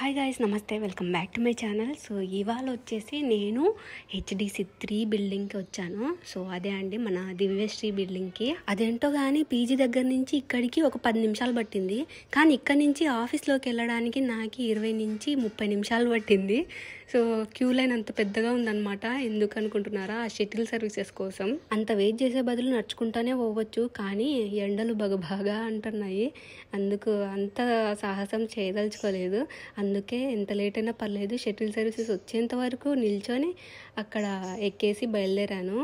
Hi guys, నమస్తే, welcome back to my channel. So ఇవాళ వచ్చేసి నేను HDC 3 బిల్డింగ్కి వచ్చాను. సో అదే అండి మన దివ్యశ్రీ బిల్డింగ్కి. అదేంటో కానీ పీజీ దగ్గర నుంచి ఇక్కడికి ఒక 10 నిమిషాలు పట్టింది. కానీ ఇక్కడ నుంచి ఆఫీస్లోకి వెళ్ళడానికి నాకు 20 నుంచి 30 నిమిషాలు పట్టింది. సో క్యూ లైన్ అంత పెద్దగా ఉందన్నమాట. ఎందుకు అనుకుంటున్నారా? ఆ షటిల్ సర్వీసెస్ కోసం. అంత వెయిట్ చేసే బదులు నడుచుకుంటానే పోవచ్చు, కానీ ఎండలు బాగా అంటున్నాయి. అందుకు అంత సాహసం చేయదలుచుకోలేదు. అందుకే ఎంత లేట్ అయినా పర్లేదు, షటిల్ సర్వీసెస్ వచ్చేంత వరకు నిల్చొని అక్కడ ఎక్కేసి బయలుదేరాను.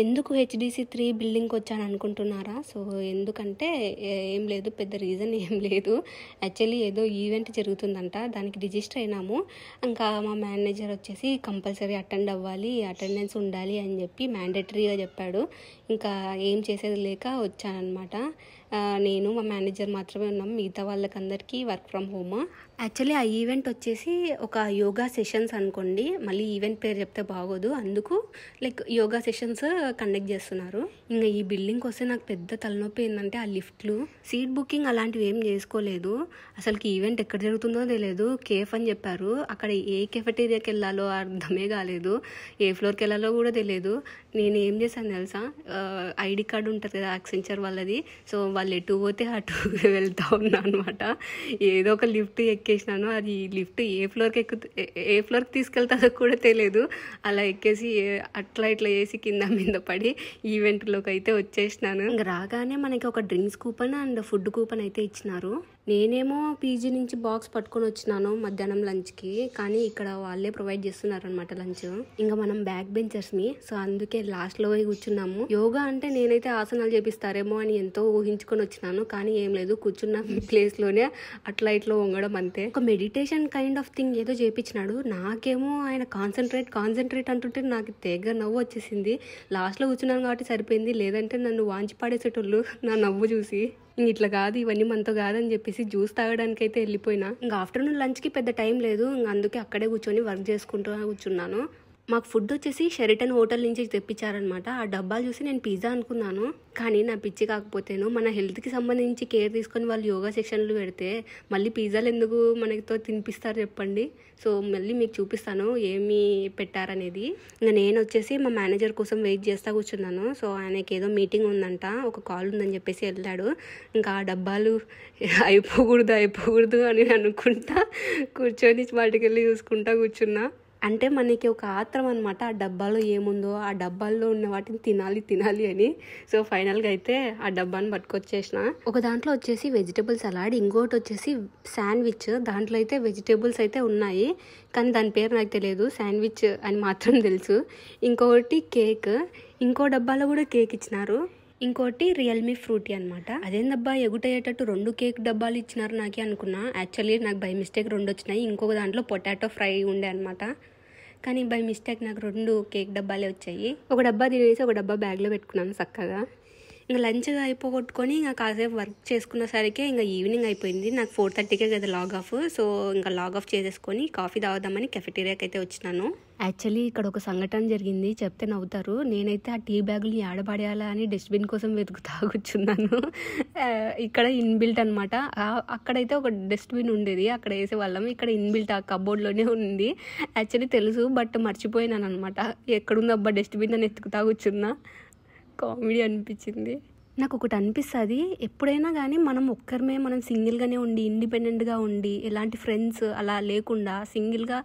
ఎందుకు HDC 3 బిల్డింగ్కి వచ్చాను అనుకుంటున్నారా? సో ఎందుకంటే ఏం లేదు, పెద్ద రీజన్ ఏం లేదు. యాక్చువల్లీ ఏదో ఈవెంట్ జరుగుతుందంట, దానికి రిజిస్టర్ అయినాము. ఇంకా మా మేనేజర్ వచ్చేసి కంపల్సరీ అటెండ్ అవ్వాలి, అటెండెన్స్ ఉండాలి అని చెప్పి మ్యాండేటరీగా చెప్పాడు. ఇంకా ఏం చేసేది లేక వచ్చానమాట. నేను మా మేనేజర్ మాత్రమే ఉన్నాం, మిగతా వాళ్ళకందరికీ వర్క్ ఫ్రమ్ హోమ్. యాక్చువల్లీ ఆ ఈవెంట్ వచ్చేసి ఒక యోగా సెషన్స్ అనుకోండి, మళ్ళీ ఈవెంట్ పేరు చెప్తే బాగోదు, అందుకు లైక్ యోగా సెషన్స్ కండక్ట్ చేస్తున్నారు. ఇంకా ఈ బిల్డింగ్కి వస్తే నాకు పెద్ద తలనొప్పి ఏంటంటే ఆ లిఫ్ట్లు. సీట్ బుకింగ్ అలాంటివి ఏం చేసుకోలేదు. అసలుకి ఈవెంట్ ఎక్కడ జరుగుతుందో తెలియదు. కేఫ్ అని చెప్పారు. అక్కడ ఏ కెఫెటేరియాకి వెళ్ళాలో అర్థమే కాలేదు, ఏ ఫ్లోర్కి వెళ్ళాలో కూడా తెలియదు. నేను ఏం చేశాను తెలుసా? ID కార్డు ఉంటుంది కదా యాక్సెంచర్ వాళ్ళది. సో వాళ్ళు ఎటు పోతే అటు వెళ్తూ ఉన్నా అనమాట. ఏదో ఒక లిఫ్ట్ ఎక్కేసినాను. అది లిఫ్ట్ ఏ ఫ్లోర్కి తీసుకెళ్తాదో కూడా తెలియదు. అలా ఎక్కేసి అట్లా ఇట్లా చేసి కింద మీద పడి ఈవెంట్లోకి అయితే వచ్చేసినాను. ఇంకా రాగానే మనకి ఒక drinks coupon and food coupon అయితే ఇచ్చినారు. నేనేమో పీజీ నుంచి బాక్స్ పట్టుకొని వచ్చినాను మధ్యాహ్నం లంచ్కి, కానీ ఇక్కడ వాళ్ళే ప్రొవైడ్ చేస్తున్నారు అనమాట లంచ్. ఇంకా మనం బ్యాక్ బెంచర్స్ని, సో అందుకే లాస్ట్లో పోయి కూర్చున్నాము. యోగా అంటే నేనైతే ఆసనాలు చేపిస్తారేమో అని ఎంతో ఊహించుకొని వచ్చినాను, కానీ ఏం లేదు, కూర్చున్న ప్లేస్లోనే అట్లా ఇట్లా వంగడం అంతే. ఒక మెడిటేషన్ కైండ్ ఆఫ్ థింగ్ ఏదో చేపించినాడు. నాకేమో ఆయన కాన్సన్ట్రేట్ అంటుంటే నాకు తెగ నవ్వు వచ్చేసింది. లాస్ట్లో కూర్చున్నాను కాబట్టి సరిపోయింది, లేదంటే నన్ను వాంచి పాడేసేటోళ్ళు నా నవ్వు చూసి. ఇట్లా కాదు, ఇవన్నీ మనతో కాదని చెప్పేసి జ్యూస్ తాగడానికి అయితే వెళ్ళిపోయినా. ఇంకా ఆఫ్టర్నూన్ లంచ్కి పెద్ద టైం లేదు, ఇంకా అందుకే అక్కడే కూర్చొని వర్క్ చేసుకుంటూ కూర్చున్నాను. మాకు ఫుడ్ వచ్చేసి షెరిటన్ హోటల్ నుంచి తెప్పించారనమాట. ఆ డబ్బాలు చూసి నేను పిజ్జా అనుకున్నాను, కానీ నా పిచ్చి కాకపోతేను మన హెల్త్కి సంబంధించి కేర్ తీసుకొని వాళ్ళు యోగా సెక్షన్లు పెడితే మళ్ళీ పిజ్జాలు ఎందుకు మనతో తినిపిస్తారు చెప్పండి. సో మళ్ళీ మీకు చూపిస్తాను ఏమి పెట్టారనేది. ఇంకా నేను వచ్చేసి మా మేనేజర్ కోసం వెయిట్ చేస్తూ కూర్చున్నాను. సో ఆయనకి ఏదో మీటింగ్ ఉందంట, ఒక కాల్ ఉందని చెప్పేసి వెళ్ళాడు. ఇంకా ఆ డబ్బాలు అయిపోకూడదు అని అనుకుంటా కూర్చొని వాటికి వెళ్ళి చూసుకుంటా కూర్చున్నా. అంటే మనకి ఒక ఆత్రం అనమాట, ఆ డబ్బాలో ఏముందో, ఆ డబ్బాల్లో ఉన్న వాటిని తినాలి అని. సో ఫైనల్గా అయితే ఆ డబ్బాని పట్టుకొచ్చేసిన. ఒక దాంట్లో వచ్చేసి వెజిటేబుల్ సలాడ్, ఇంకోటి వచ్చేసి శాండ్విచ్. దాంట్లో అయితే వెజిటేబుల్స్ అయితే ఉన్నాయి, కానీ దాని పేరు నాకు తెలియదు, శాండ్విచ్ అని మాత్రం తెలుసు. ఇంకొకటి కేక్, ఇంకో డబ్బాలో కూడా కేక్ ఇచ్చినారు. ఇంకోటి రియల్మీ ఫ్రూటీ అనమాట. అదేందబ్బా ఎగుటయ్యేటట్టు 2 కేక్ డబ్బాలు ఇచ్చినారు నాకే అనుకున్నా. యాక్చువల్లీ నాకు బై మిస్టేక్ 2 వచ్చినాయి. ఇంకొక దాంట్లో పొటాటో ఫ్రై ఉండే అనమాట, కానీ బై మిస్టేక్ నాకు 2 కేక్ డబ్బాలే వచ్చాయి. ఒక డబ్బా తినేసి ఒక డబ్బా బ్యాగ్లో పెట్టుకున్నాను చక్కగా. ఇంకా లంచ్ అయిపోగొట్టుకొని ఇంకా కాసేపు వర్క్ చేసుకునేసరికి ఇంకా ఈవినింగ్ అయిపోయింది. నాకు 4:30కే కదా లాగ్ ఆఫ్. సో ఇంకా లాగ్ ఆఫ్ చేసేసుకొని కాఫీ తాగుదామని కెఫెటేరియాకి అయితే వచ్చినాను. యాక్చువల్లీ ఇక్కడ ఒక సంఘటన జరిగింది, చెప్తే నవ్వుతారు. నేనైతే ఆ టీ బ్యాగులు ఏడబడేయాలా అని డస్ట్బిన్ కోసం వెతుకుతా కూర్చున్నాను. ఇక్కడ ఇన్బిల్ట్ అనమాట. అక్కడైతే ఒక డస్ట్బిన్ ఉండేది, అక్కడ వేసేవాళ్ళం. ఇక్కడ ఇన్బిల్ట్ ఆ కబోర్డ్లోనే ఉంది. యాక్చువల్లీ తెలుసు, బట్ మర్చిపోయినాను అనమాట. ఎక్కడుంది అబ్బా డస్ట్బిన్ అని ఎత్తుకుతా కూర్చున్నా. కామెడీ అనిపించింది. నాకు ఒకటి అనిపిస్తుంది, ఎప్పుడైనా కానీ మనం సింగిల్గానే ఉండి ఇండిపెండెంట్గా ఉండి ఎలాంటి ఫ్రెండ్స్ అలా లేకుండా సింగిల్గా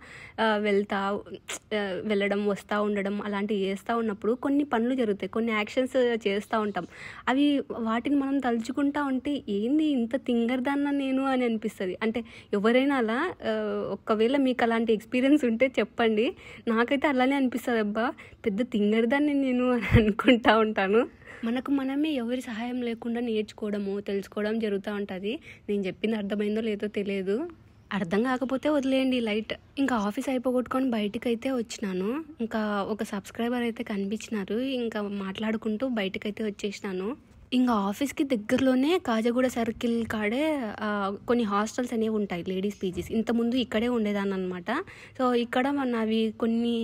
వెళ్ళడం వస్తూ ఉండడం అలాంటివి చేస్తూ ఉన్నప్పుడు కొన్ని పనులు జరుగుతాయి, కొన్ని యాక్షన్స్ చేస్తూ ఉంటాం. వాటిని మనం తలుచుకుంటా ఉంటే ఏంది ఇంత తింగరదాన్న నేను అని అనిపిస్తుంది. అంటే ఎవరైనా అలా ఒకవేళ మీకు అలాంటి ఎక్స్పీరియన్స్ ఉంటే చెప్పండి. నాకైతే అలానే అనిపిస్తుంది, అబ్బా పెద్ద తింగరదాన్ని నేను అని అనుకుంటా ఉంటాను. మనమే ఎవరి సహాయం లేకుండా నేర్చుకోవడము తెలుసుకోవడం జరుగుతూ ఉంటుంది. నేను చెప్పింది అర్థమైందో లేదో తెలియదు, అర్థం కాకపోతే వదిలేయండి లైట్. ఇంకా ఆఫీస్ అయిపోగొట్టుకొని బయటకు అయితే వచ్చినాను. ఇంకా ఒక సబ్స్క్రైబర్ అయితే కనిపించినారు, ఇంకా మాట్లాడుకుంటూ బయటకైతే వచ్చేసినాను. ఇంకా ఆఫీస్కి దగ్గరలోనే కాజగూడ సర్కిల్ కాడే కొన్ని హాస్టల్స్ అనేవి ఉంటాయి, లేడీస్ పీజీస్. ఇంతకుముందు ఇక్కడే ఉండేదాన్ని అనమాట. సో ఇక్కడ అవి కొన్ని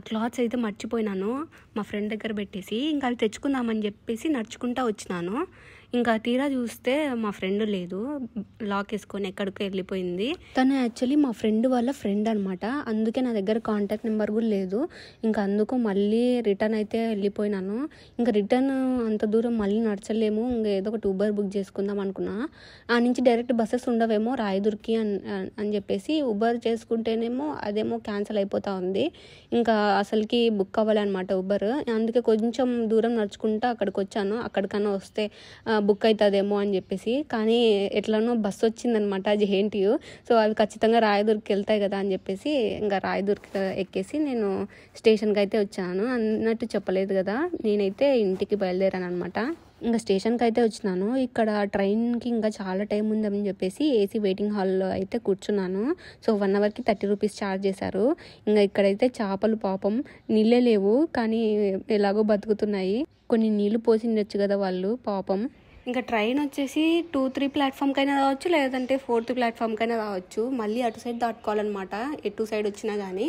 క్లాత్స్ అయితే మర్చిపోయినాను మా ఫ్రెండ్ దగ్గర పెట్టేసి, ఇంకా అవి తెచ్చుకుందామని చెప్పేసి నడుచుకుంటా వచ్చినాను. ఇంకా తీరా చూస్తే మా ఫ్రెండ్ లేదు, లాక్ వేసుకొని ఎక్కడికో వెళ్ళిపోయింది. తను యాక్చువల్లీ మా ఫ్రెండ్ వాళ్ళ ఫ్రెండ్ అనమాట, అందుకే నా దగ్గర కాంటాక్ట్ నెంబర్ కూడా లేదు. ఇంకా అందుకు మళ్ళీ రిటర్న్ అయితే వెళ్ళిపోయినాను. ఇంకా రిటర్న్ అంత దూరం మళ్ళీ నడచలేము, ఇంకా ఏదో ఒకటి ఊబర్ బుక్ చేసుకుందాం అనుకున్నా. ఆ నుంచి డైరెక్ట్ బస్సెస్ ఉండవేమో రాయదుర్కి అని చెప్పేసి ఊబర్ చేసుకుంటేనేమో అదేమో క్యాన్సిల్ అయిపోతా ఉంది. ఇంకా అసలుకి బుక్ అవ్వాలన్నమాట ఊబర్. అందుకే కొంచెం దూరం నడుచుకుంటూ అక్కడికి వచ్చాను, అక్కడికన్నా వస్తే బుక్ అవుతుందేమో అని చెప్పేసి. కానీ ఎట్లనో బస్సు వచ్చిందనమాట జేఎన్టీయూ. సో అవి ఖచ్చితంగా రాయదుర్కి వెళ్తాయి కదా అని చెప్పేసి ఇంకా రాయదుర్కి ఎక్కేసి నేను స్టేషన్కి అయితే వచ్చాను. అన్నట్టు చెప్పలేదు కదా, నేనైతే ఇంటికి బయలుదేరాను అనమాట. ఇంకా స్టేషన్కి అయితే వచ్చినాను. ఇక్కడ ట్రైన్కి ఇంకా చాలా టైం ఉందని చెప్పేసి ఏసీ వెయిటింగ్ హాల్లో అయితే కూర్చున్నాను. సో 1 అవర్కి 30 రూపీస్ ఛార్జ్ చేశారు. ఇంకా ఇక్కడైతే చేపలు పాపం నీళ్ళే లేవు, కానీ ఎలాగో బతుకుతున్నాయి. కొన్ని నీళ్లు పోసిండొచ్చు కదా వాళ్ళు పాపం. ఇంకా ట్రైన్ వచ్చేసి 2-3 ప్లాట్ఫామ్కైనా రావచ్చు, లేదంటే 4th ప్లాట్ఫామ్కైనా రావచ్చు. మళ్ళీ అటు సైడ్ దాటుకోవాలన్నమాట, ఎటు సైడ్ వచ్చినా కానీ.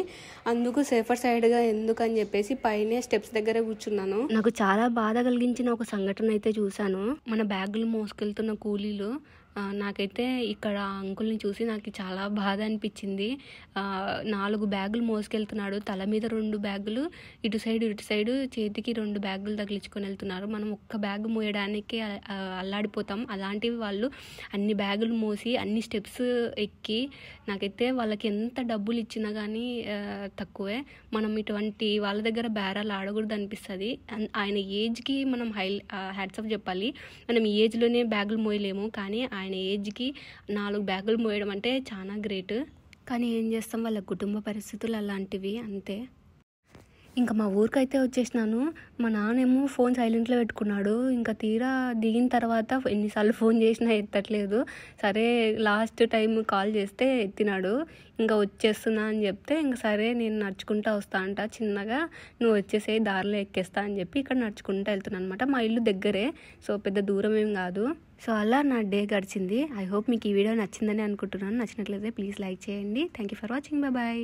అందుకు సేఫర్ సైడ్గా ఎందుకని చెప్పేసి పైనే స్టెప్స్ దగ్గర కూర్చున్నాను. నాకు చాలా బాధ కలిగించిన ఒక సంఘటన అయితే చూశాను. మన బ్యాగులు మోసుకెళ్తున్న కూలీలు, నాకైతే ఇక్కడ అంకుల్ని చూసి నాకు చాలా బాధ అనిపించింది. 4 బ్యాగులు మోసుకెళ్తున్నాడు, తల మీద 2 బ్యాగులు, ఇటు సైడ్ చేతికి 2 బ్యాగులు తగిలించుకొని వెళ్తున్నారు. మనం ఒక్క బ్యాగ్ మోయడానికి అల్లాడిపోతాం, అలాంటివి వాళ్ళు అన్ని బ్యాగులు మోసి అన్ని స్టెప్స్ ఎక్కి, నాకైతే వాళ్ళకి ఎంత డబ్బులు ఇచ్చినా కానీ తక్కువే. మనం ఇటువంటి వాళ్ళ దగ్గర బేరాలు ఆడకూడదు అనిపిస్తుంది. ఆయన ఏజ్కి మనం హ్యాట్స్ ఆఫ్ చెప్పాలి. మనం ఈ ఏజ్లోనే బ్యాగులు మోయలేము, కానీ ఆయన ఏజ్కి 4 బ్యాగులు మోయడం అంటే చాలా గ్రేట్. కానీ ఏం చేస్తాం, వాళ్ళ కుటుంబ పరిస్థితులు అలాంటివి, అంతే. ఇంకా మా ఊరికైతే వచ్చేసినాను. మా నాన్నేమో ఫోన్ సైలెంట్లో పెట్టుకున్నాడు. ఇంకా తీరా దిగిన తర్వాత ఎన్నిసార్లు ఫోన్ చేసినా ఎత్తట్లేదు. సరే లాస్ట్ టైం కాల్ చేస్తే ఎత్తినాడు. ఇంకా వచ్చేస్తున్నా అని చెప్తే ఇంకా సరే నేను నడుచుకుంటా వస్తా అంట చిన్నగా, నువ్వు వచ్చేసే దారిలో ఎక్కేస్తా అని చెప్పి ఇక్కడ నడుచుకుంటూ వెళ్తున్నాను అనమాట. మా ఇల్లు దగ్గరే, సో పెద్ద దూరం ఏం కాదు. సో అలా నా డే గడిచింది. ఐ హోప్ మీకు ఈ వీడియో నచ్చిందని అనుకుంటున్నాను. నచ్చినట్లయితే ప్లీజ్ లైక్ చేయండి. Thank you for watching. Bye.